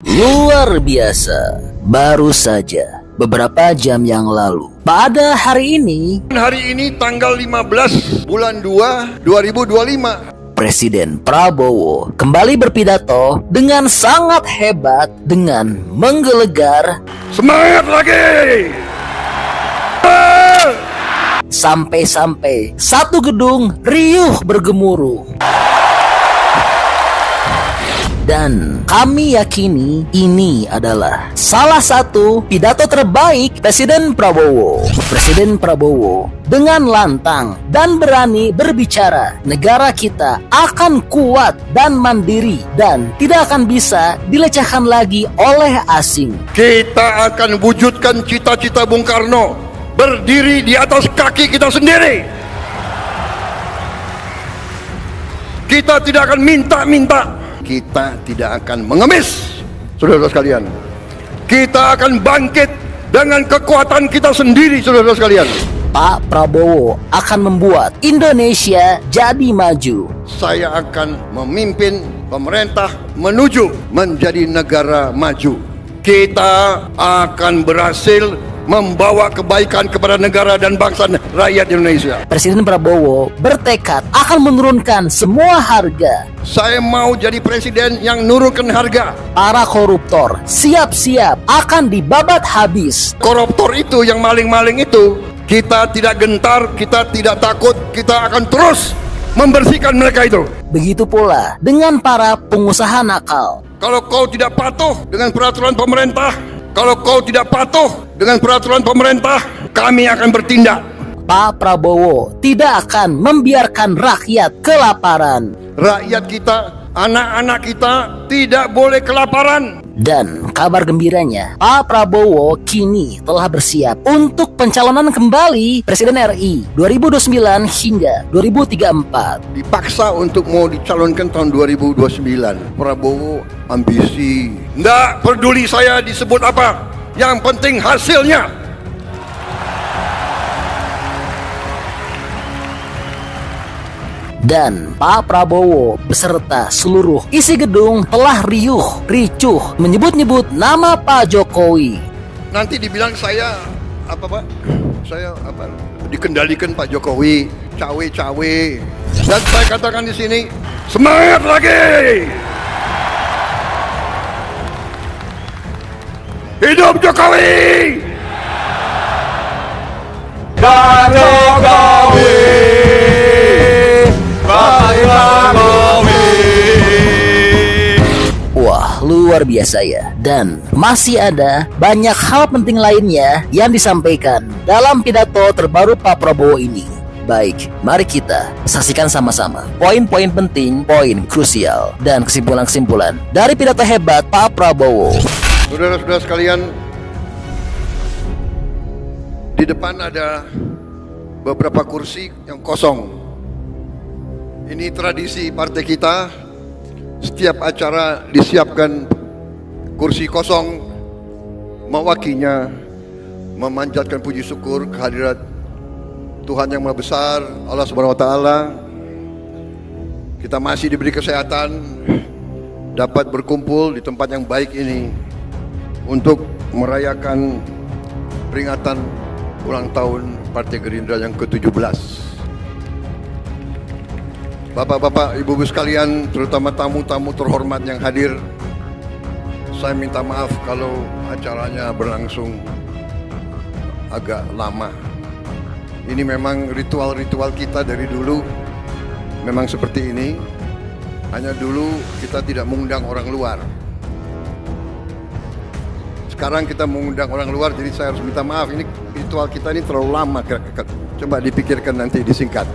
Luar biasa, baru saja beberapa jam yang lalu, pada hari ini tanggal 15 bulan 2 2025, Presiden Prabowo kembali berpidato dengan sangat hebat, dengan menggelegar. semangat lagi. Sampai-sampai satu gedung riuh bergemuruh. Dan kami yakini ini adalah salah satu pidato terbaik Presiden Prabowo. Presiden Prabowo dengan lantang dan berani berbicara, negara kita akan kuat dan mandiri dan tidak akan bisa dilecehkan lagi oleh asing. Kita akan wujudkan cita-cita Bung Karno, berdiri di atas kaki kita sendiri. Kita tidak akan minta-minta, kita tidak akan mengemis. Saudara-saudara sekalian, kita akan bangkit dengan kekuatan kita sendiri. Saudara-saudara sekalian, Pak Prabowo akan membuat Indonesia jadi maju. saya akan memimpin pemerintah menuju menjadi negara maju. Kita akan berhasil membawa kebaikan kepada negara dan bangsa rakyat Indonesia. Presiden Prabowo bertekad akan menurunkan semua harga. Saya mau jadi presiden yang nurunkan harga. Para koruptor siap-siap akan dibabat habis. Koruptor itu, yang maling-maling itu, kita tidak gentar, kita tidak takut, kita akan terus membersihkan mereka itu. Begitu pula dengan para pengusaha nakal. Kalau kau tidak patuh dengan peraturan pemerintah, kalau kau tidak patuh dengan peraturan pemerintah, kami akan bertindak. Pak Prabowo tidak akan membiarkan rakyat kelaparan. Rakyat kita, anak-anak kita tidak boleh kelaparan. Dan kabar gembiranya, Pak Prabowo kini telah bersiap untuk pencalonan kembali Presiden RI 2029 hingga 2034. Dipaksa untuk mau dicalonkan tahun 2029. Prabowo ambisi. Nggak peduli saya disebut apa, yang penting hasilnya. Dan Pak Prabowo beserta seluruh isi gedung telah riuh, ricuh menyebut-nyebut nama Pak Jokowi. Nanti dibilang saya apa Pak? Saya apa? Dikendalikan Pak Jokowi, cawe-cawe. Dan saya katakan di sini, semangat lagi. Hidup Jokowi! Pak Jokowi, Pak Jokowi. Wah, luar biasa ya. Dan masih ada banyak hal penting lainnya yang disampaikan dalam pidato terbaru Pak Prabowo ini. Baik, mari kita saksikan sama-sama poin-poin penting, poin krusial, dan kesimpulan-kesimpulan dari pidato hebat Pak Prabowo. Saudara-saudara sekalian, di depan ada beberapa kursi yang kosong. Ini tradisi partai kita. Setiap acara disiapkan kursi kosong, mewakilnya memanjatkan puji syukur kehadirat Tuhan yang Maha Besar, Allah Subhanahu wa taala. Kita masih diberi kesehatan, dapat berkumpul di tempat yang baik ini untuk merayakan peringatan ulang tahun Partai Gerindra yang ke-17. Bapak-bapak, ibu-ibu sekalian, terutama tamu-tamu terhormat yang hadir, saya minta maaf kalau acaranya berlangsung agak lama. Ini memang ritual-ritual kita dari dulu, memang seperti ini. Hanya dulu kita tidak mengundang orang luar. Sekarang kita mengundang orang luar, jadi saya harus minta maaf. Ini ritual kita ini terlalu lama. Coba dipikirkan nanti, disingkat.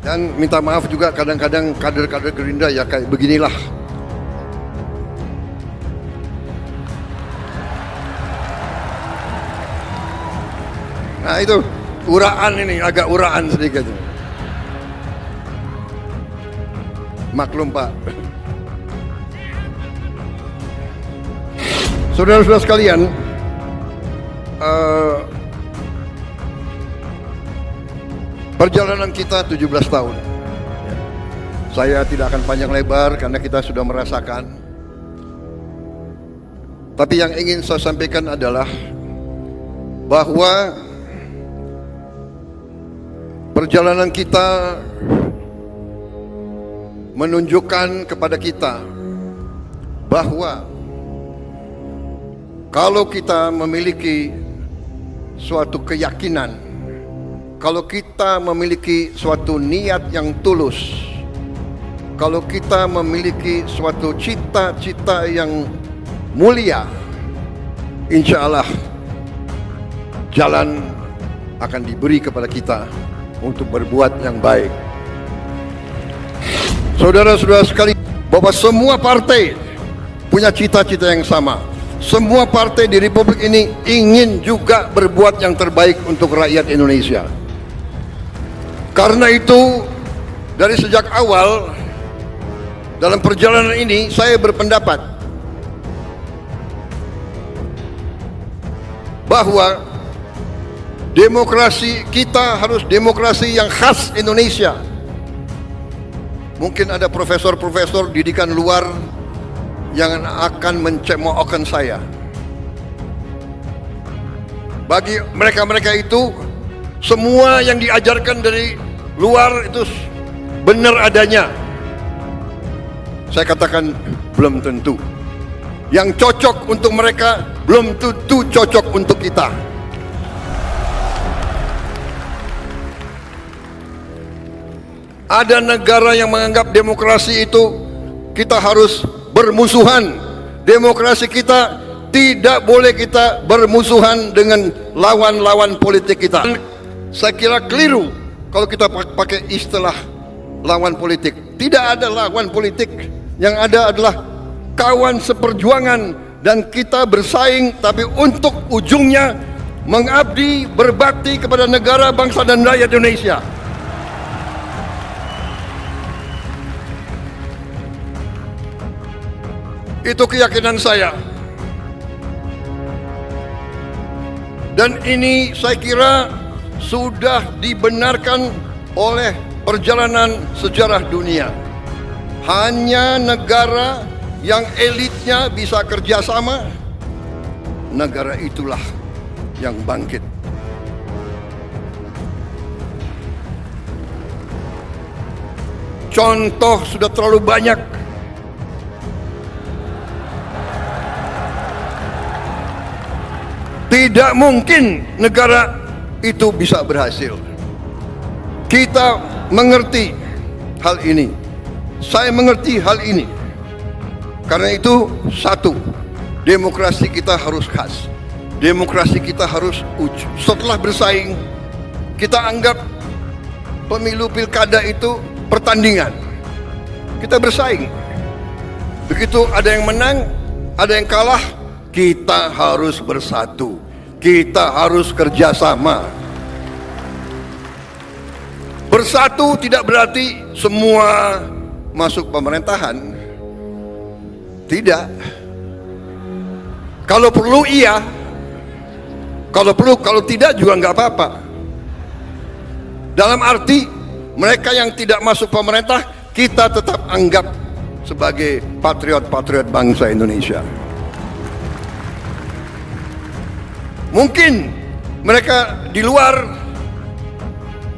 Dan minta maaf juga kadang-kadang kader-kader Gerindra ya kayak beginilah. Nah itu, uraan ini, agak uraan sedikit. Maklum Pak. Saudara-saudara sekalian, perjalanan kita 17 tahun. Saya tidak akan panjang lebar karena kita sudah merasakan Tapi yang ingin saya sampaikan adalah bahwa perjalanan kita menunjukkan kepada kita bahwa kalau kita memiliki suatu keyakinan, kalau kita memiliki suatu niat yang tulus, kalau kita memiliki suatu cita-cita yang mulia, insya Allah jalan akan diberi kepada kita untuk berbuat yang baik. Saudara-saudara sekalian, bahwa semua partai punya cita-cita yang sama. Semua partai di Republik ini ingin juga berbuat yang terbaik untuk rakyat Indonesia. Karena itu, dari sejak awal dalam perjalanan ini saya berpendapat bahwa demokrasi kita harus demokrasi yang khas Indonesia. Mungkin ada profesor-profesor didikan luar yang akan mencemoohkan saya. Bagi mereka-mereka itu, semua yang diajarkan dari luar itu benar adanya. Saya katakan belum tentu. Yang cocok untuk mereka belum tentu cocok untuk kita. Ada negara yang menganggap demokrasi itu kita harus bermusuhan. Demokrasi kita tidak boleh kita bermusuhan dengan lawan-lawan politik kita. Saya kira keliru kalau kita pakai istilah lawan politik. Tidak ada lawan politik. Yang ada adalah kawan seperjuangan, dan kita bersaing tapi untuk ujungnya mengabdi, berbakti kepada negara, bangsa dan rakyat Indonesia. Itu keyakinan saya. Dan ini saya kira sudah dibenarkan oleh perjalanan sejarah dunia. Hanya negara yang elitnya bisa kerjasama, negara itulah yang bangkit. Contoh sudah terlalu banyak. Tidak mungkin negara itu bisa berhasil. Kita mengerti hal ini. Saya mengerti hal ini. Karena itu, satu, demokrasi kita harus khas. Demokrasi kita harus setelah bersaing, kita anggap pemilu pilkada itu pertandingan. Kita bersaing. Begitu ada yang menang, ada yang kalah, kita harus bersatu. Kita harus kerjasama. Bersatu tidak berarti semua masuk pemerintahan. Tidak. Kalau perlu iya. Kalau perlu, kalau tidak juga nggak apa-apa. Dalam arti mereka yang tidak masuk pemerintah, kita tetap anggap sebagai patriot-patriot bangsa Indonesia. Mungkin mereka di luar,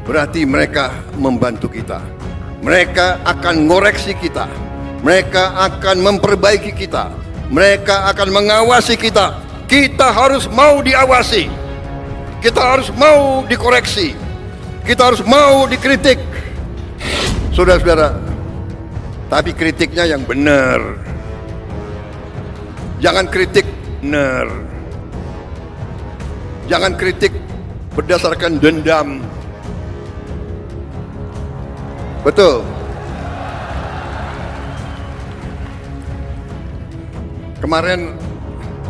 berarti mereka membantu kita. Mereka akan ngoreksi kita. Mereka akan memperbaiki kita. Mereka akan mengawasi kita. Kita harus mau diawasi. Kita harus mau dikoreksi. Kita harus mau dikritik. Saudara-saudara, tapi kritiknya yang benar. Jangan kritik benar. Jangan kritik berdasarkan dendam. Betul. Kemarin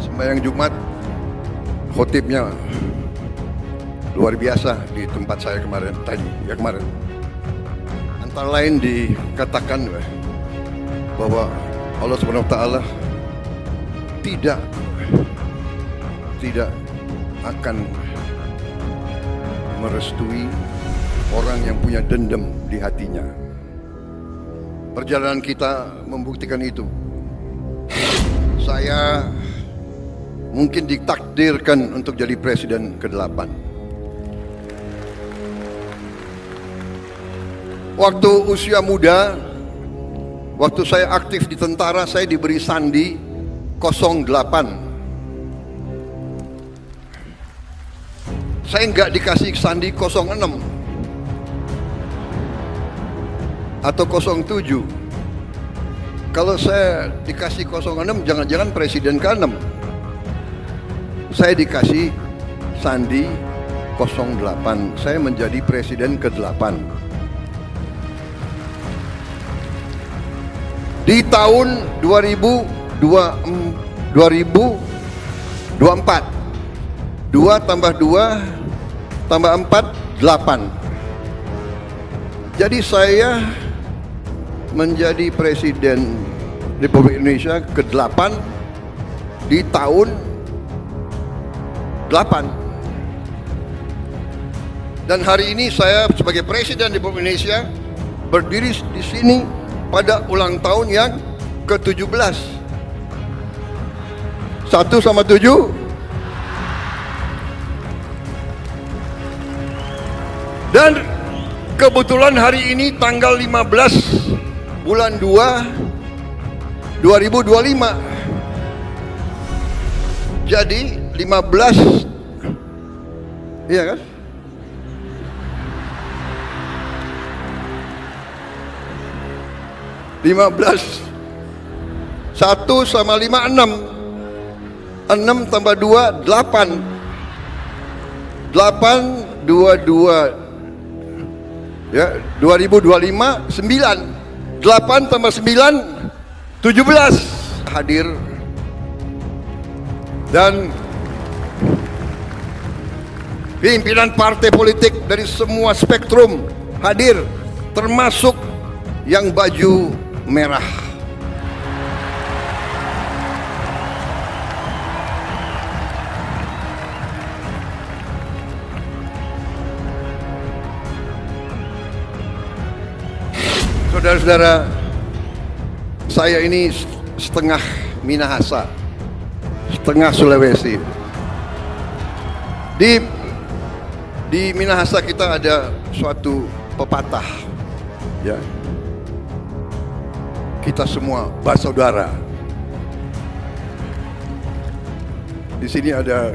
sembahyang Jumat, khotibnya luar biasa di tempat saya kemarin tadi. Ya kemarin. Antara lain dikatakan bahwa Allah Subhanahu wa taala tidak akan merestui orang yang punya dendam di hatinya. Perjalanan kita membuktikan itu. Saya mungkin ditakdirkan untuk jadi presiden ke-8. Waktu usia muda, waktu saya aktif di tentara, saya diberi sandi 08. Saya nggak dikasih sandi 06 atau 07. Kalau saya dikasih 06, jangan-jangan presiden ke-6. Saya dikasih sandi 08. Saya menjadi presiden ke-8. Di tahun 2024, 2 tambah 2 tambah 4, 8. Jadi saya menjadi presiden Republik Indonesia ke-8 di tahun 8. Dan hari ini saya sebagai presiden Republik Indonesia berdiri di sini pada ulang tahun yang ke-17. 1 sama 7. Dan kebetulan hari ini tanggal 15 bulan 2 2025. Jadi 15, iya kan? (15) 1 sama 5, 6. 6 tambah 2, 8. 8, 2, ya, 2025, 9. 8 tambah 9, 17. Hadir. Dan pimpinan partai politik dari semua spektrum hadir, termasuk yang baju merah. Saudara-saudara, saya ini setengah Minahasa, setengah Sulawesi. Di Minahasa kita ada suatu pepatah, ya. Kita semua bersaudara. Di sini ada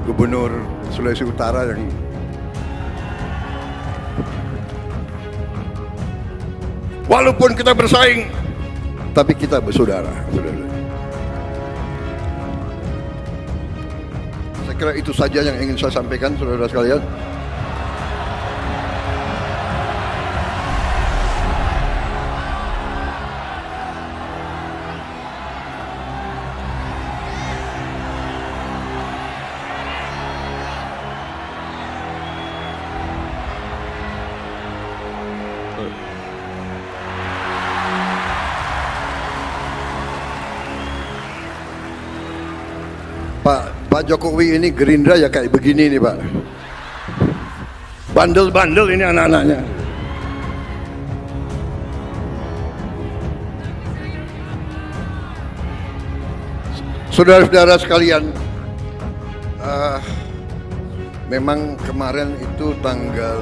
Gubernur Sulawesi Utara yang walaupun kita bersaing, tapi kita bersaudara. Saya kira itu saja yang ingin saya sampaikan, saudara sekalian. Pak Jokowi ini Gerindra ya kayak begini nih Pak. Bandel-bandel ini anak-anaknya. Saudara-saudara sekalian, memang kemarin itu tanggal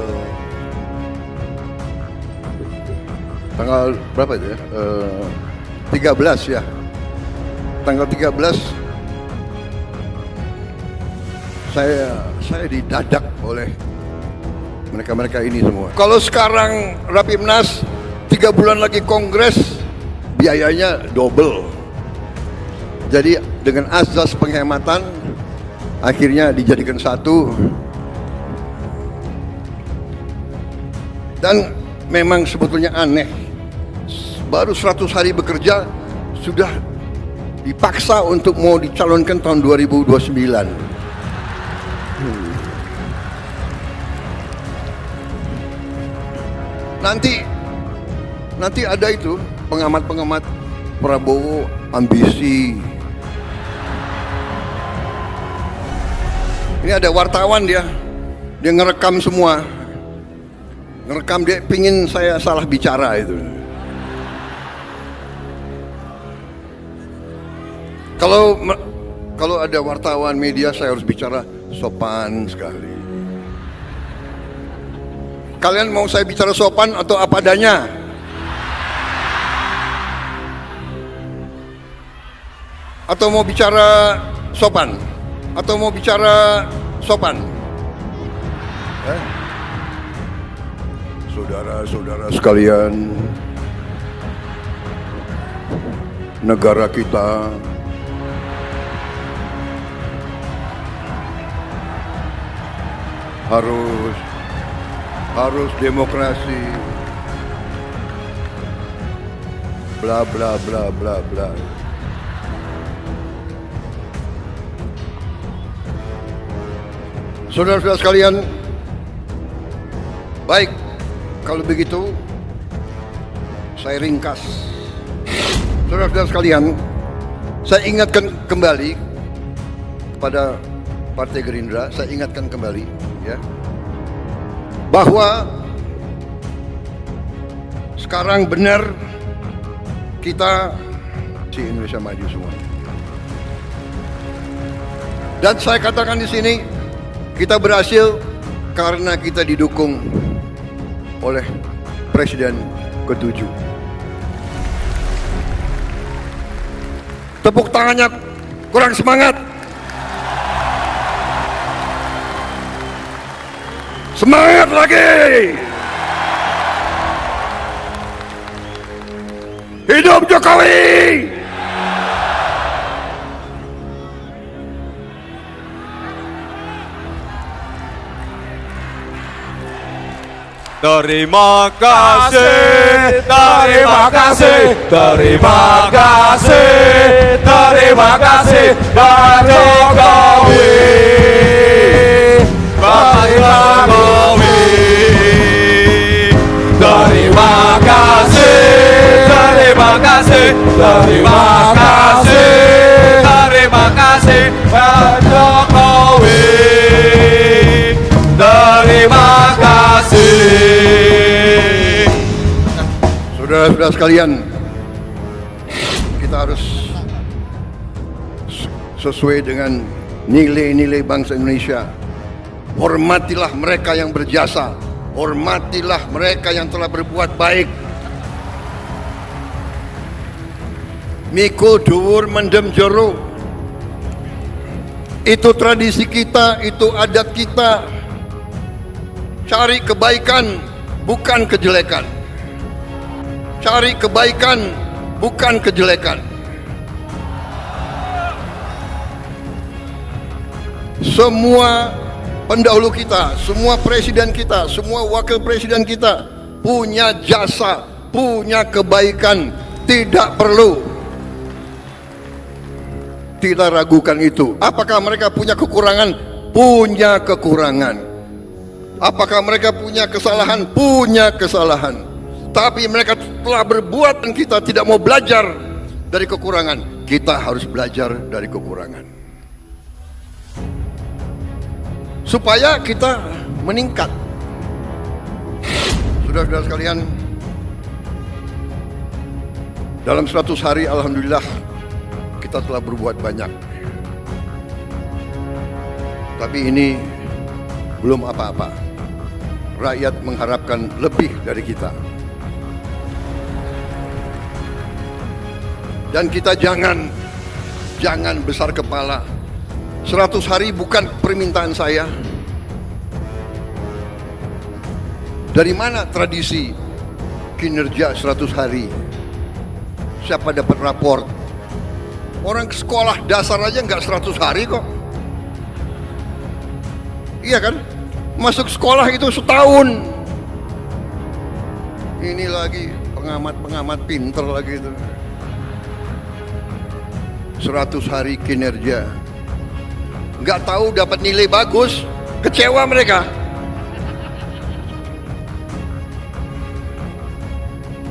berapa itu ya? 13 ya. Tanggal 13 saya didadak oleh mereka ini semua. Kalau sekarang Rapimnas 3 bulan lagi kongres, biayanya double. Jadi dengan azas penghematan akhirnya dijadikan satu. Dan memang sebetulnya aneh, baru 100 hari bekerja sudah dipaksa untuk mau dicalonkan tahun 2029. Nanti ada itu pengamat-pengamat Prabowo ambisi. Ini ada wartawan dia ngerekam semua, ngerekam, dia pingin saya salah bicara itu. Kalau ada wartawan media, saya harus bicara sopan sekali. Kalian mau saya bicara sopan atau apa adanya? Atau mau bicara sopan? Atau mau bicara sopan? Saudara-saudara sekalian, negara kita harus demokrasi, bla bla bla bla bla. Saudara-saudara sekalian, baik, kalau begitu saya ringkas. Saudara-saudara sekalian, saya ingatkan kembali kepada Partai Gerindra, saya ingatkan kembali ya, bahwa sekarang benar kita si Indonesia maju semua. Dan saya katakan di sini, kita berhasil karena kita didukung oleh Presiden ke-7. Tepuk tangannya kurang semangat. Semangat lagi. Hidup Jokowi. Terima kasih, terima kasih, terima kasih, terima kasih Pak Jokowi, Pak Jokowi. Terima kasih, terima kasih, terima kasih, terima kasih Pak Jokowi. Terima kasih. Saudara-saudara sekalian, kita harus sesuai dengan nilai-nilai bangsa Indonesia. Hormatilah mereka yang berjasa, hormatilah mereka yang telah berbuat baik. Mikul dhuwur mendem jero. Itu tradisi kita, itu adat kita. Cari kebaikan, bukan kejelekan. Cari kebaikan, bukan kejelekan. Semua pendahulu kita, semua presiden kita, semua wakil presiden kita punya jasa, punya kebaikan. Tidak perlu kita ragukan itu. Apakah mereka punya kekurangan? Punya kekurangan. Apakah mereka punya kesalahan? Punya kesalahan. Tapi mereka telah berbuat dan kita tidak mau belajar dari kekurangan. Kita harus belajar dari kekurangan, supaya kita meningkat. Saudara-saudara sekalian, dalam 100 hari alhamdulillah kita telah berbuat banyak. Tapi ini belum apa-apa. Rakyat mengharapkan lebih dari kita. Dan kita jangan besar kepala. 100 hari bukan permintaan saya. Dari mana tradisi kinerja 100 hari? Siapa dapat raport? Orang sekolah dasar aja nggak 100 hari kok. Iya kan? Masuk sekolah itu setahun. Ini lagi pengamat pinter lagi itu. 100 hari kinerja. Nggak tahu dapat nilai bagus, kecewa mereka.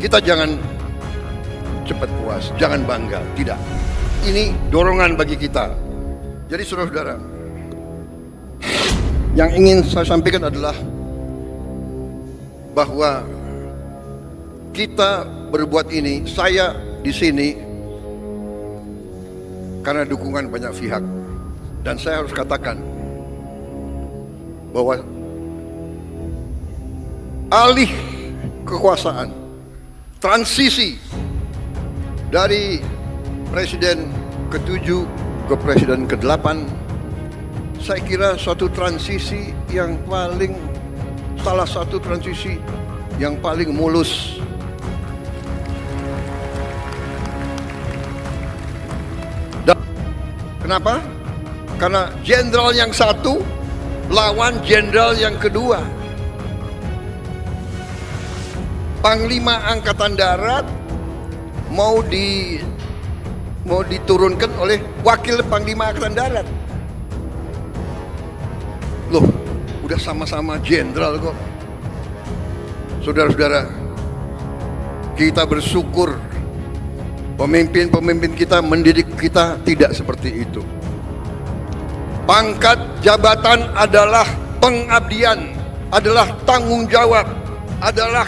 Kita jangan cepat puas, jangan bangga, tidak. Ini dorongan bagi kita. Jadi saudara-saudara, yang ingin saya sampaikan adalah bahwa kita berbuat ini, saya di sini karena dukungan banyak pihak. Dan saya harus katakan bahwa alih kekuasaan, transisi dari presiden ke-7 ke presiden ke-8, saya kira suatu transisi yang salah satu transisi yang paling mulus. Dan kenapa? Karena jenderal yang satu lawan jenderal yang kedua. Panglima Angkatan Darat mau diturunkan oleh Wakil Panglima Angkatan Darat. Loh, udah sama-sama jenderal kok. Saudara-saudara, kita bersyukur pemimpin-pemimpin kita mendidik kita tidak seperti itu. Pangkat jabatan adalah pengabdian, adalah tanggung jawab, adalah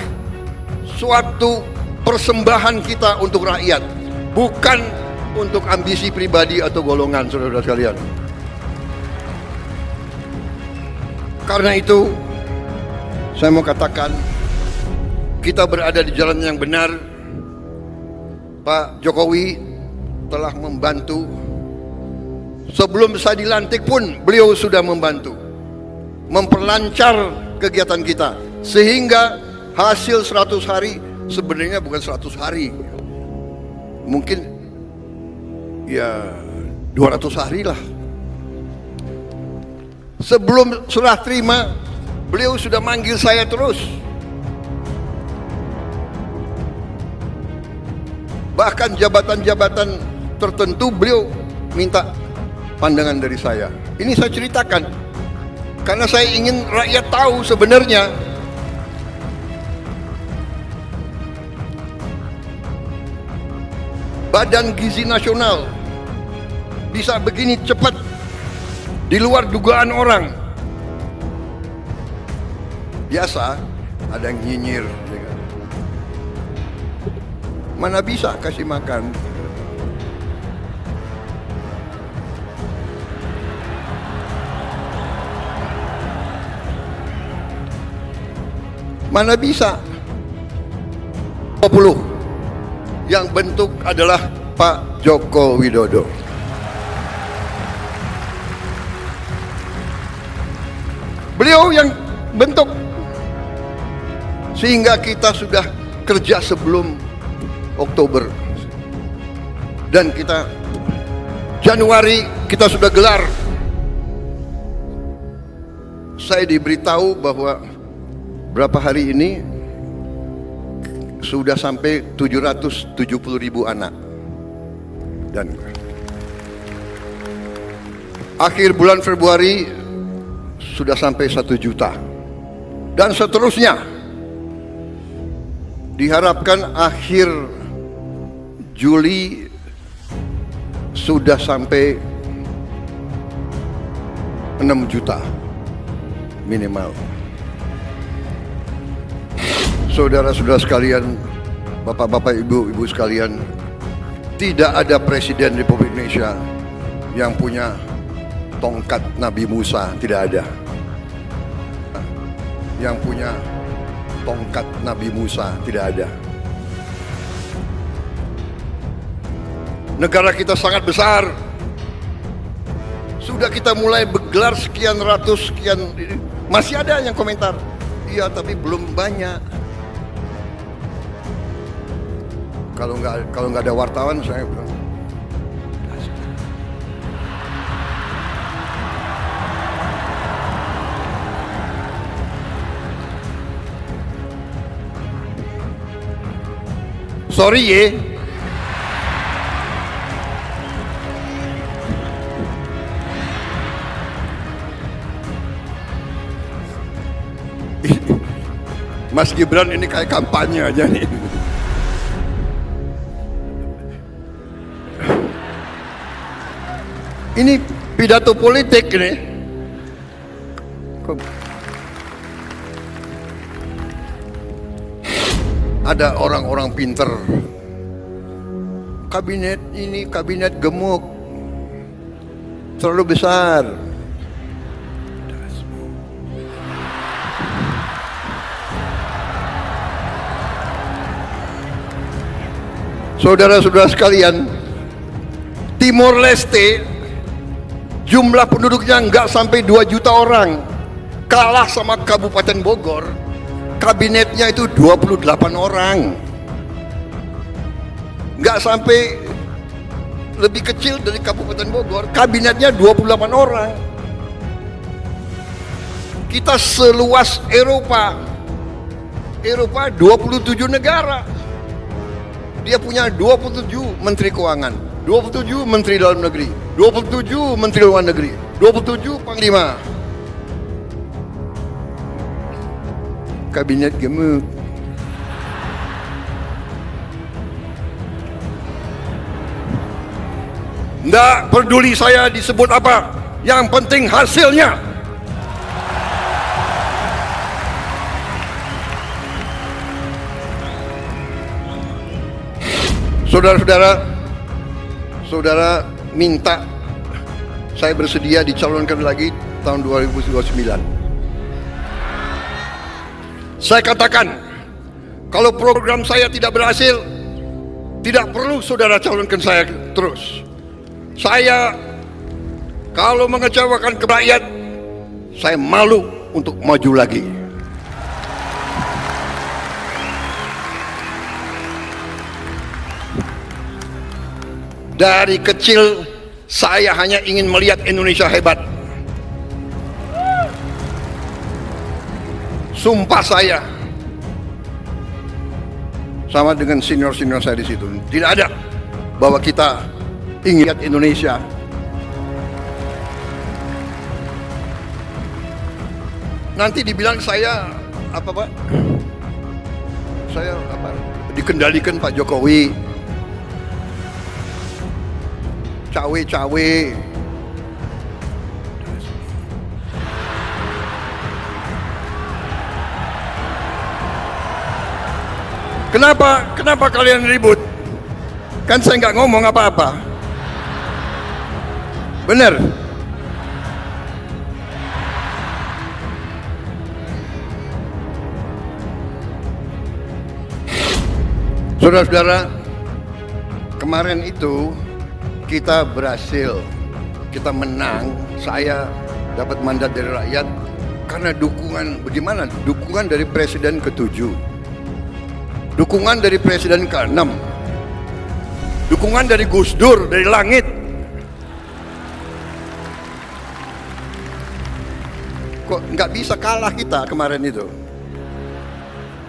suatu persembahan kita untuk rakyat, bukan untuk ambisi pribadi atau golongan, saudara-saudara sekalian. Karena itu, saya mau katakan, kita berada di jalan yang benar. Pak Jokowi telah membantu. Sebelum saya dilantik pun beliau sudah membantu memperlancar kegiatan kita, sehingga hasil 100 hari sebenarnya bukan 100 hari, mungkin ya 200 hari lah. Sebelum serah terima, beliau sudah manggil saya terus. Bahkan jabatan-jabatan tertentu beliau minta pandangan dari saya. Ini saya ceritakan karena saya ingin rakyat tahu sebenarnya Badan Gizi Nasional bisa begini cepat, di luar dugaan orang. Biasa ada yang nyinyir, mana bisa kasih makan. Mana bisa 20 yang bentuk adalah Pak Joko Widodo. Beliau yang bentuk, sehingga kita sudah kerja sebelum Oktober, dan kita Januari kita sudah gelar. Saya diberitahu bahwa berapa hari ini sudah sampai 770.000 anak, dan akhir bulan Februari sudah sampai 1 juta, dan seterusnya. Diharapkan akhir Juli sudah sampai 6 juta minimal. Saudara-saudara sekalian, bapak-bapak, ibu-ibu sekalian, tidak ada presiden Republik Indonesia yang punya tongkat Nabi Musa, tidak ada. Yang punya tongkat Nabi Musa, tidak ada. Negara kita sangat besar. Sudah kita mulai bergelar sekian ratus, sekian. Masih ada yang komentar, iya tapi belum banyak. Kalau nggak ada wartawan, saya bilang sorry ye. Mas Gibran ini kayak kampanye aja nih. Ini pidato politik nih. Ada orang-orang pinter. Kabinet ini kabinet gemuk. terlalu besar. Saudara-saudara sekalian, Timor Leste jumlah penduduknya nggak sampai 2 juta orang, kalah sama Kabupaten Bogor, kabinetnya itu 28 orang, nggak sampai, lebih kecil dari Kabupaten Bogor, kabinetnya 28 orang. Kita seluas Eropa 27 negara. Dia punya 27 menteri keuangan, 27 menteri dalam negeri, 27 menteri luar negeri, 27 panglima. Kabinet gemuk. Nggak peduli saya disebut apa, yang penting hasilnya. Saudara-saudara, saudara minta saya bersedia dicalonkan lagi tahun 2029. Saya katakan, kalau program saya tidak berhasil, tidak perlu saudara calonkan saya terus. Saya kalau mengecewakan rakyat, saya malu untuk maju lagi. Dari kecil saya hanya ingin melihat Indonesia hebat. Sumpah saya, sama dengan senior-senior saya di situ, tidak ada bahwa kita ingin lihat Indonesia. Nanti dibilang saya apa Pak? Saya apa? Dikendalikan Pak Jokowi. Cawe-cawe. Kenapa kalian ribut? Kan saya nggak ngomong apa-apa. Benar? Saudara-saudara, kemarin itu kita berhasil, kita menang, saya dapat mandat dari rakyat karena dukungan, bagaimana? Dukungan dari Presiden ke-7, dukungan dari Presiden ke-6, dukungan dari Gus Dur, dari langit. Kok nggak bisa kalah kita kemarin itu?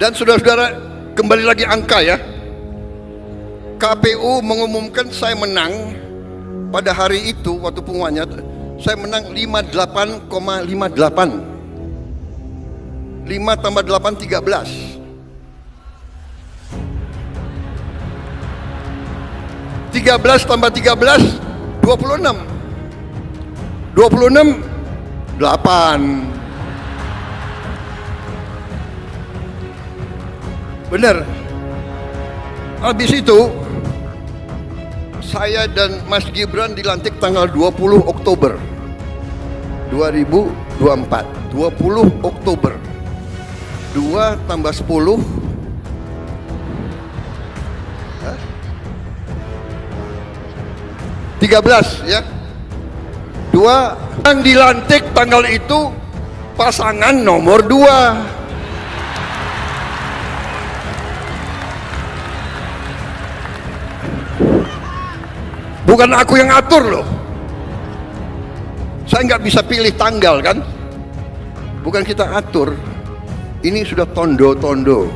Dan saudara-saudara, kembali lagi angka ya, KPU mengumumkan saya menang. Pada hari itu, waktu pengumumannya, saya menang 58,58. 5 tambah 8, 13. 13 tambah 13, 26. 26, 8. Benar. Habis itu, saya dan Mas Gibran dilantik tanggal 20 Oktober 2024. 20 Oktober. 2 tambah 10. 13 ya. 2 yang dilantik tanggal itu pasangan nomor 2. Bukan aku yang atur loh. Saya nggak bisa pilih tanggal kan. Bukan kita atur. Ini sudah tondo-tondo.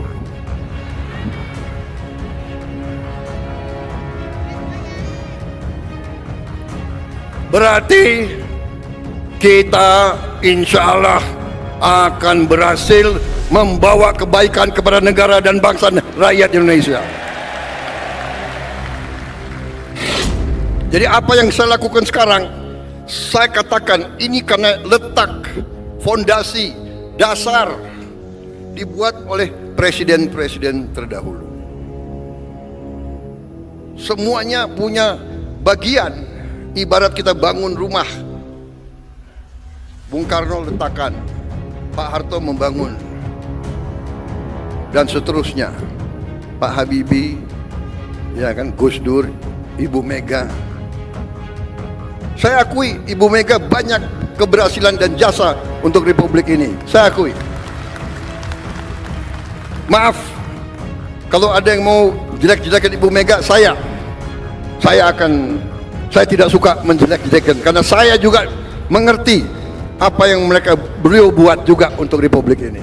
Berarti kita insya Allah akan berhasil membawa kebaikan kepada negara dan bangsa rakyat Indonesia. Jadi apa yang saya lakukan sekarang, saya katakan ini karena letak fondasi dasar dibuat oleh presiden-presiden terdahulu. Semuanya punya bagian ibarat kita bangun rumah. Bung Karno letakkan, Pak Harto membangun, dan seterusnya. Pak Habibie, ya kan, Gus Dur, Ibu Mega. Saya akui Ibu Mega banyak keberhasilan dan jasa untuk Republik ini. Saya akui. Maaf, kalau ada yang mau jelek-jelekan Ibu Mega, saya tidak suka menjelek-jelekan, karena saya juga mengerti apa yang beliau buat juga untuk Republik ini.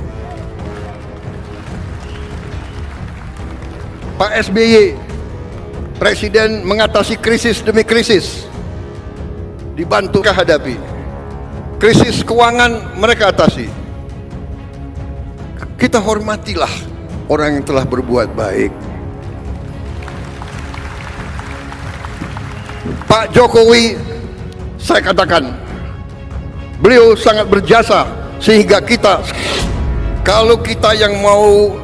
Pak SBY, Presiden mengatasi krisis demi krisis, dibantu hadapi. Krisis keuangan mereka atasi. Kita hormatilah orang yang telah berbuat baik. Pak Jokowi, saya katakan, beliau sangat berjasa sehingga kita, kalau kita yang mau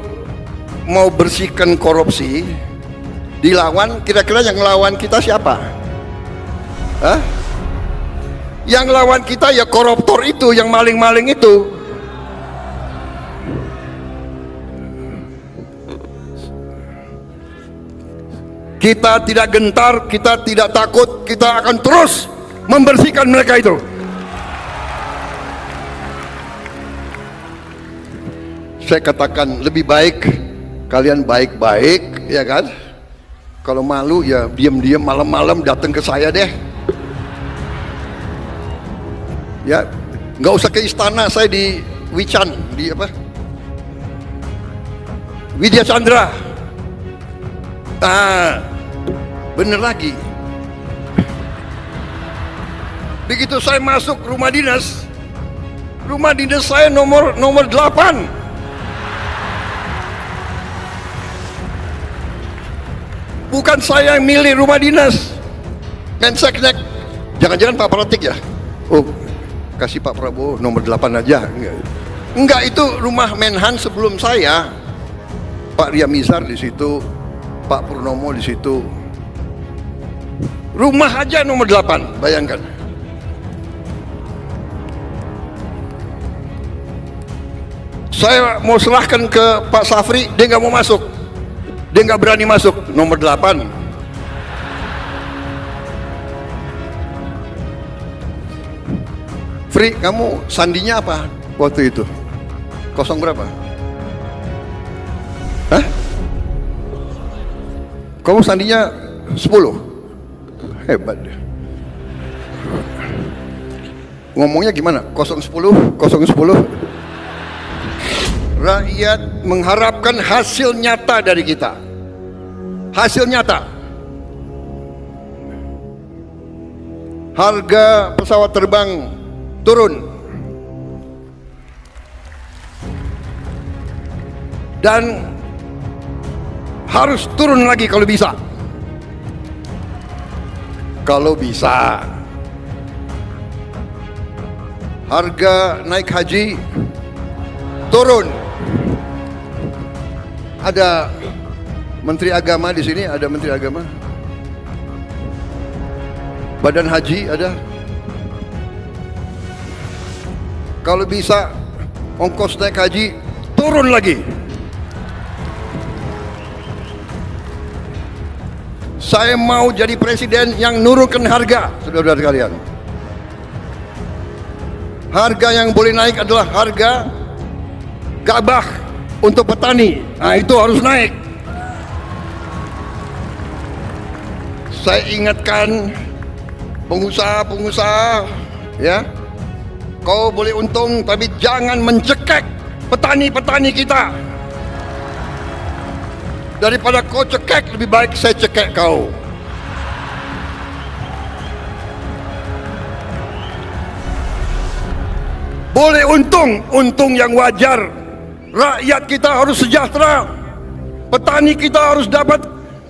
bersihkan korupsi, dilawan, kira-kira yang lawan kita siapa? Hah? Yang lawan kita ya koruptor itu, yang maling-maling itu. Kita tidak gentar, kita tidak takut, kita akan terus membersihkan mereka itu. Saya katakan lebih baik kalian baik-baik, ya kan? Kalau malu ya diam-diam malam-malam datang ke saya deh. Ya, nggak usah ke istana, saya di Wican, di apa? Widya Chandra. Bener lagi. Begitu saya masuk rumah dinas saya nomor 8. Bukan saya yang milih rumah dinas. Menseknek, jangan-jangan Pak Pratik ya? Oh, kasih Pak Prabowo nomor 8 aja. Enggak, itu rumah Menhan sebelum saya. Pak Riamizar di situ, Pak Purnomo di situ. Rumah aja nomor 8, bayangkan. Saya mau serahkan ke Pak Safri, dia nggak mau masuk. Dia nggak berani masuk, nomor 8. Fri, kamu sandinya apa waktu itu? 0 berapa? Hah? Kamu sandinya 10? Hebat deh. Ngomongnya gimana? 010, 010. Rakyat mengharapkan hasil nyata dari kita. Hasil nyata. Harga pesawat terbang turun. Dan harus turun lagi kalau bisa. Kalau bisa. Harga naik haji turun. Ada Menteri Agama di sini, ada Menteri Agama. Badan Haji ada. Kalau bisa ongkos naik haji turun lagi. Saya mau jadi presiden yang nurunkan harga, saudara-saudara sekalian. Harga yang boleh naik adalah harga gabah untuk petani. Nah, itu harus naik. Saya ingatkan pengusaha-pengusaha, ya, kau boleh untung tapi jangan mencekek petani-petani kita. Daripada kau cekek, lebih baik saya cekek kau. Boleh untung yang wajar. Rakyat kita harus sejahtera. Petani kita harus dapat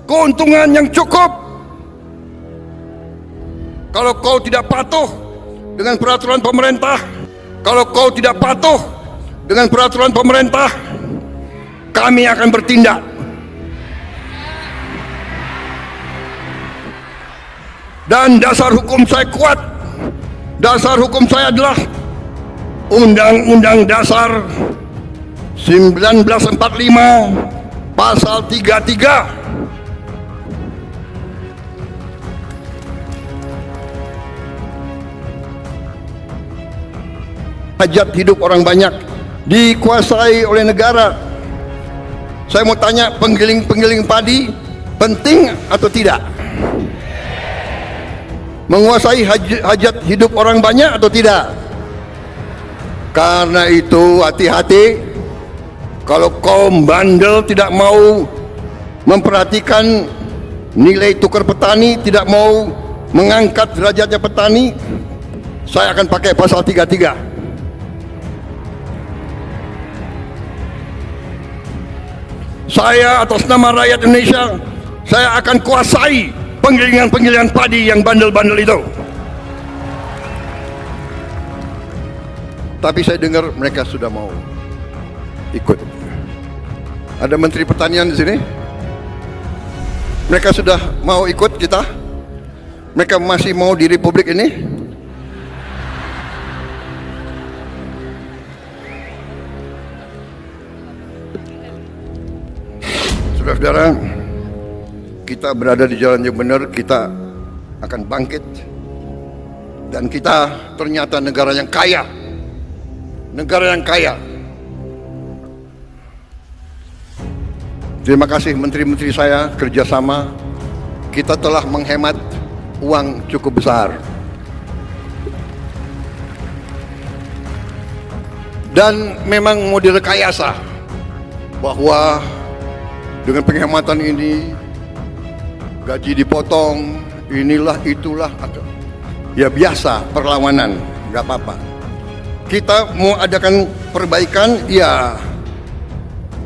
keuntungan yang cukup. Kalau kau tidak patuh dengan peraturan pemerintah, kami akan bertindak. Dan dasar hukum saya kuat. Dasar hukum saya adalah Undang-Undang Dasar 1945 Pasal 33. Hajat hidup orang banyak dikuasai oleh negara. Saya mau tanya, penggiling-penggiling padi penting atau tidak? Menguasai hajat hidup orang banyak atau tidak? Karena itu hati-hati. Kalau kaum bandel tidak mau memperhatikan nilai tukar petani, tidak mau mengangkat derajatnya petani, saya akan pakai pasal 33. Saya atas nama rakyat Indonesia, saya akan kuasai penggilingan-penggilingan padi yang bandel-bandel itu. Tapi saya dengar mereka sudah mau ikut. Ada Menteri Pertanian di sini. Mereka sudah mau ikut kita. Mereka masih mau di Republik ini. Saudara-saudara, kita berada di jalan yang benar, kita akan bangkit. Dan kita ternyata negara yang kaya. Negara yang kaya. Terima kasih menteri-menteri saya, kerjasama. Kita telah menghemat uang cukup besar. Dan memang mau direkayasa bahwa dengan penghematan ini gaji dipotong, inilah itulah, ya biasa perlawanan, nggak apa-apa. Kita mau adakan perbaikan, ya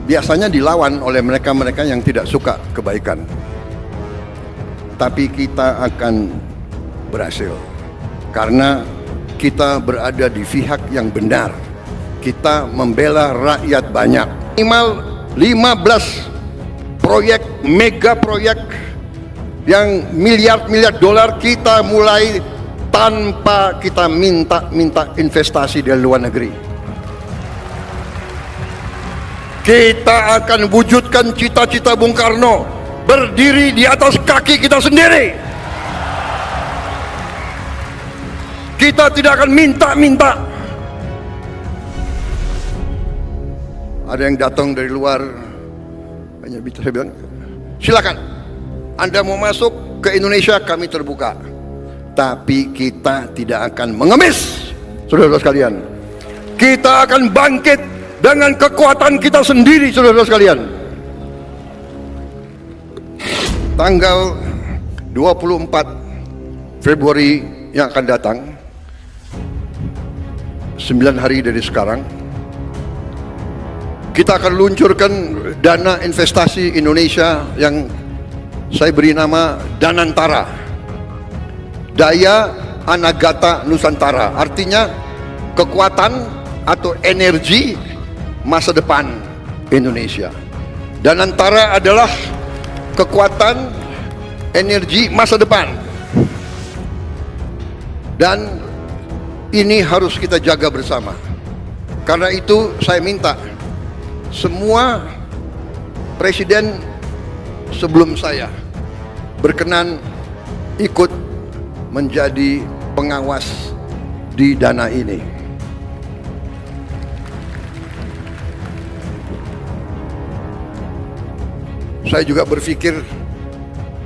biasanya dilawan oleh mereka-mereka yang tidak suka kebaikan. Tapi kita akan berhasil karena kita berada di pihak yang benar. Kita membela rakyat banyak. Minimal 15 proyek, mega proyek yang miliar-miliar dolar kita mulai tanpa kita minta investasi dari luar negeri. Kita akan wujudkan cita-cita Bung Karno, berdiri di atas kaki kita sendiri. Kita tidak akan minta-minta. Ada yang datang dari luar, hanya saya bilang, silakan, Anda mau masuk ke Indonesia, kami terbuka. Tapi kita tidak akan mengemis, saudara-saudara sekalian. Kita akan bangkit dengan kekuatan kita sendiri, saudara-saudara sekalian. Tanggal 24 Februari yang akan datang, 9 hari dari sekarang, kita akan luncurkan dana investasi Indonesia yang saya beri nama Danantara, Daya Anagata Nusantara. Artinya kekuatan atau energi masa depan Indonesia. Danantara adalah kekuatan energi masa depan. Dan ini harus kita jaga bersama. Karena itu saya minta semua presiden sebelum saya berkenan ikut menjadi pengawas di dana ini. Saya juga berpikir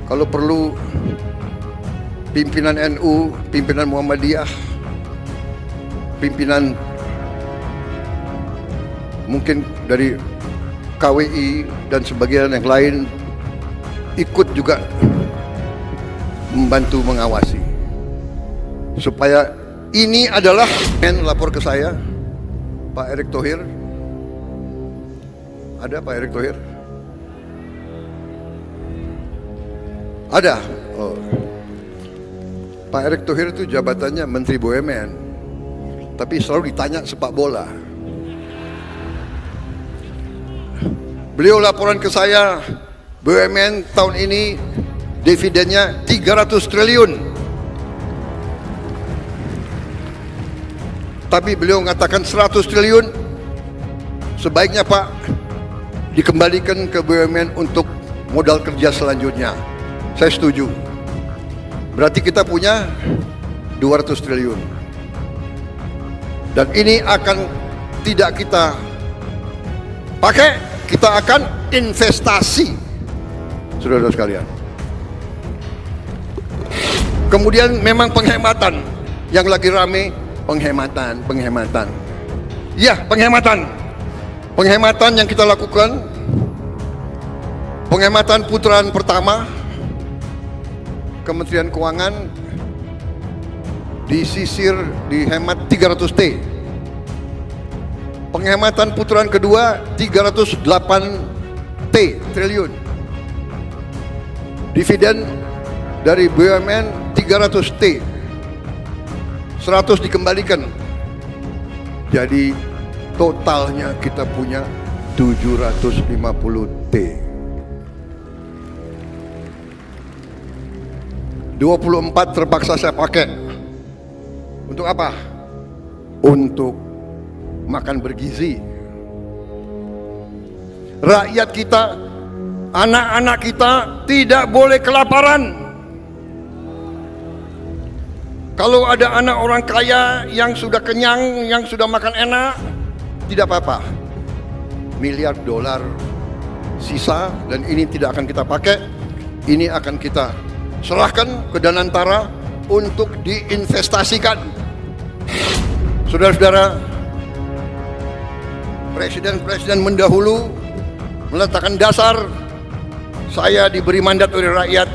kalau perlu pimpinan NU, pimpinan Muhammadiyah, pimpinan mungkin dari KWI dan sebagian yang lain ikut juga membantu mengawasi supaya ini adalah lapor ke saya, Pak Erick Thohir. Ada Pak Erick Thohir? Ada. Oh. Pak Erick Thohir itu jabatannya Menteri BUMN, tapi selalu ditanya sepak bola. Beliau laporan ke saya, BUMN tahun ini dividennya 300 triliun. Tapi beliau mengatakan 100 triliun sebaiknya Pak dikembalikan ke BUMN untuk modal kerja selanjutnya. Saya setuju. Berarti kita punya 200 triliun. Dan ini akan tidak kita pakai, kita akan investasi, saudara-saudara sekalian. Kemudian memang penghematan yang lagi rame, penghematan. Ya, penghematan yang kita lakukan. Penghematan putaran pertama, Kementerian Keuangan disisir, dihemat 300 T. Penghematan putaran kedua 308 triliun. Dividen dari BUMN 300 T. 100 dikembalikan. Jadi totalnya kita punya 750 T. 24 terpaksa saya pakai. Untuk apa? Untuk makan bergizi. Rakyat kita, anak-anak kita tidak boleh kelaparan. Kalau ada anak orang kaya yang sudah kenyang, yang sudah makan enak, tidak apa-apa. Miliar dolar sisa, dan ini tidak akan kita pakai. Ini akan kita serahkan ke Danantara untuk diinvestasikan. Saudara-saudara, presiden-presiden mendahulu meletakkan dasar, saya diberi mandat oleh rakyat,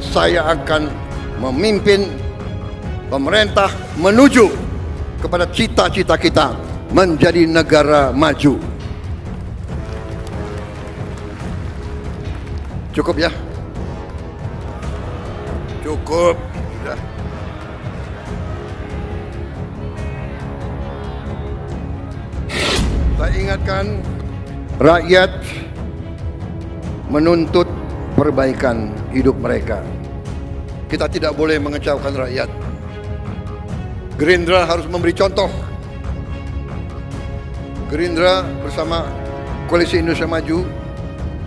saya akan memimpin pemerintah menuju kepada cita-cita kita menjadi negara maju. Cukup ya? Cukup. Sudah. Saya ingatkan, rakyat menuntut perbaikan hidup mereka. Kita tidak boleh mengecewakan rakyat. Gerindra harus memberi contoh. Gerindra bersama Koalisi Indonesia Maju,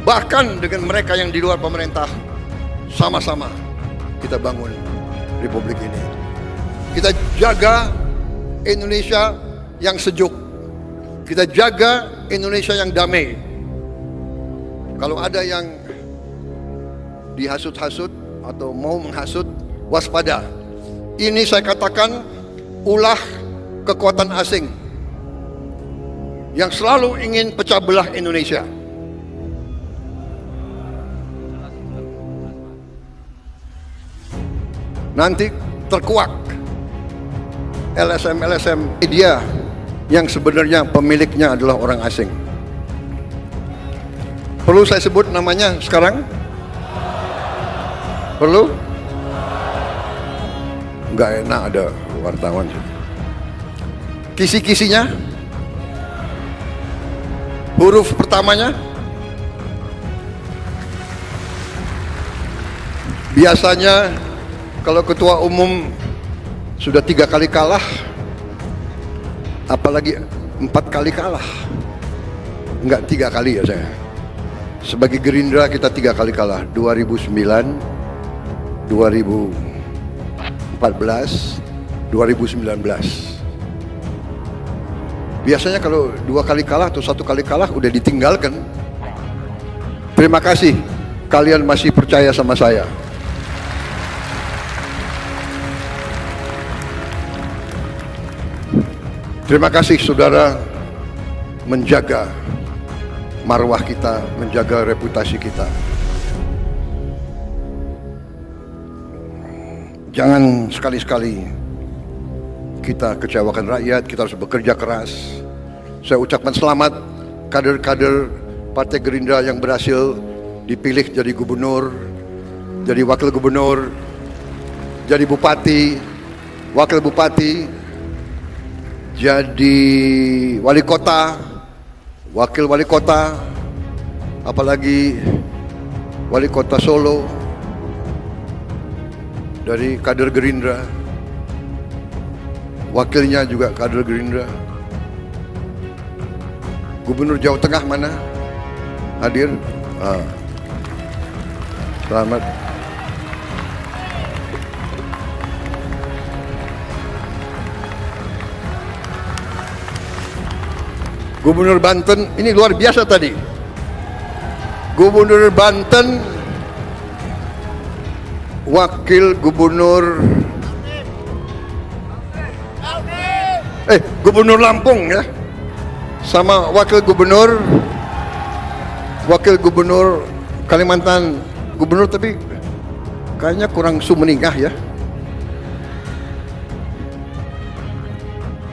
bahkan dengan mereka yang di luar pemerintah, sama-sama kita bangun Republik ini. Kita jaga Indonesia yang sejuk. Kita jaga Indonesia yang damai. Kalau ada yang dihasut-hasut atau mau menghasut, waspada. Ini saya katakan ulah kekuatan asing yang selalu ingin pecah belah Indonesia. Nanti terkuak LSM media yang sebenarnya pemiliknya adalah orang asing. Perlu saya sebut namanya sekarang? Perlu? Enggak enak ada wartawan. Kisi-kisinya, huruf pertamanya, biasanya kalau ketua umum sudah 3 kali kalah, apalagi 4 kali kalah, enggak 3 kali ya saya. Sebagai Gerindra kita 3 kali kalah, 2009, 2014, 2019. Biasanya kalau 2 kali kalah atau 1 kali kalah udah ditinggalkan. Terima kasih kalian masih percaya sama saya. Terima kasih saudara menjaga marwah kita, menjaga reputasi kita. Jangan sekali-sekali kita kecewakan rakyat, kita harus bekerja keras. Saya ucapkan selamat kader-kader Partai Gerindra yang berhasil dipilih jadi gubernur, jadi wakil gubernur, jadi bupati, wakil bupati, jadi wali kota, wakil wali kota, apalagi wali kota Solo dari kader Gerindra. wakilnya juga kader Gerindra. Gubernur Jawa Tengah mana? Hadir. Selamat. Gubernur Banten, ini luar biasa tadi. Gubernur Banten, Wakil Gubernur Gubernur Lampung ya, sama Wakil Gubernur Kalimantan Gubernur, tapi kayaknya kurang sumeningah ya.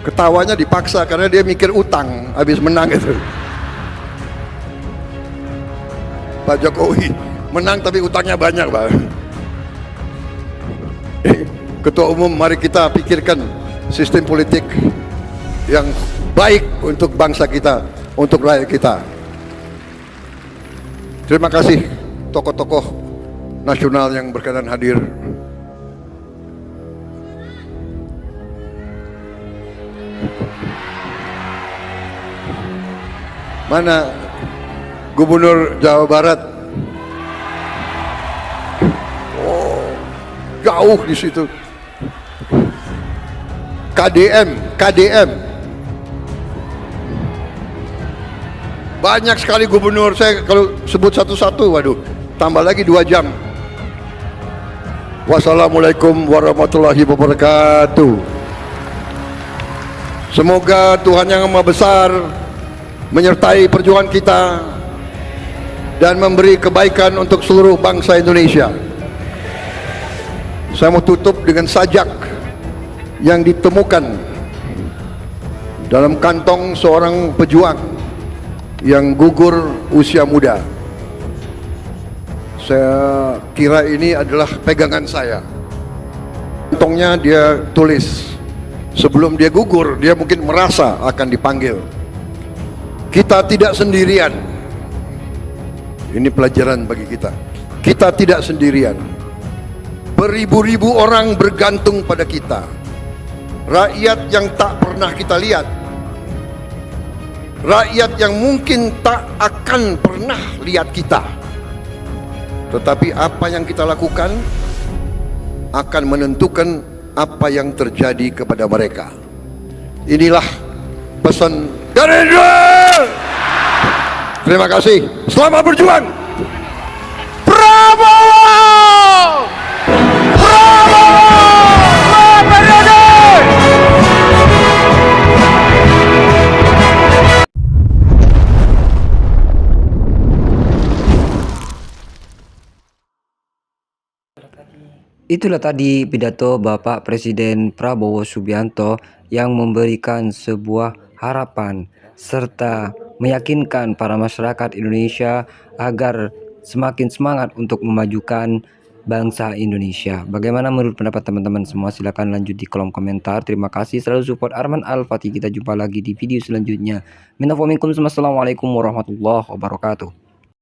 Ketawanya dipaksa karena dia mikir utang habis menang itu. Pak Jokowi menang tapi utangnya banyak, Pak. Ketua Umum, mari kita pikirkan sistem politik yang baik untuk bangsa kita, untuk rakyat kita. Terima kasih tokoh-tokoh nasional yang berkenan hadir. Mana Gubernur Jawa Barat? Oh, jauh di situ. KDM. Banyak sekali gubernur, saya kalau sebut satu-satu, waduh, tambah lagi 2 jam. Wassalamualaikum warahmatullahi wabarakatuh. Semoga Tuhan Yang Maha Besar menyertai perjuangan kita dan memberi kebaikan untuk seluruh bangsa Indonesia. Saya mau tutup dengan sajak yang ditemukan dalam kantong seorang pejuang yang gugur usia muda. Saya kira ini adalah pegangan saya. Kantongnya dia tulis, sebelum dia gugur, dia mungkin merasa akan dipanggil. Kita tidak sendirian. Ini pelajaran bagi kita. Kita tidak sendirian. Beribu-ribu orang bergantung pada kita. Rakyat yang tak pernah kita lihat. Rakyat yang mungkin tak akan pernah lihat kita. Tetapi apa yang kita lakukan akan menentukan apa yang terjadi kepada mereka. Inilah pesan Gerindra. Terima kasih. Selamat berjuang. Prabowo! Selamat periode! Itulah tadi pidato Bapak Presiden Prabowo Subianto yang memberikan sebuah harapan serta meyakinkan para masyarakat Indonesia agar semakin semangat untuk memajukan bangsa Indonesia. Bagaimana menurut pendapat teman-teman semua? Silahkan lanjut di kolom komentar. Terima kasih selalu support Arman Al-Fatih. Kita jumpa lagi di video selanjutnya. Minal aidin wal faizin. Assalamualaikum warahmatullahi wabarakatuh.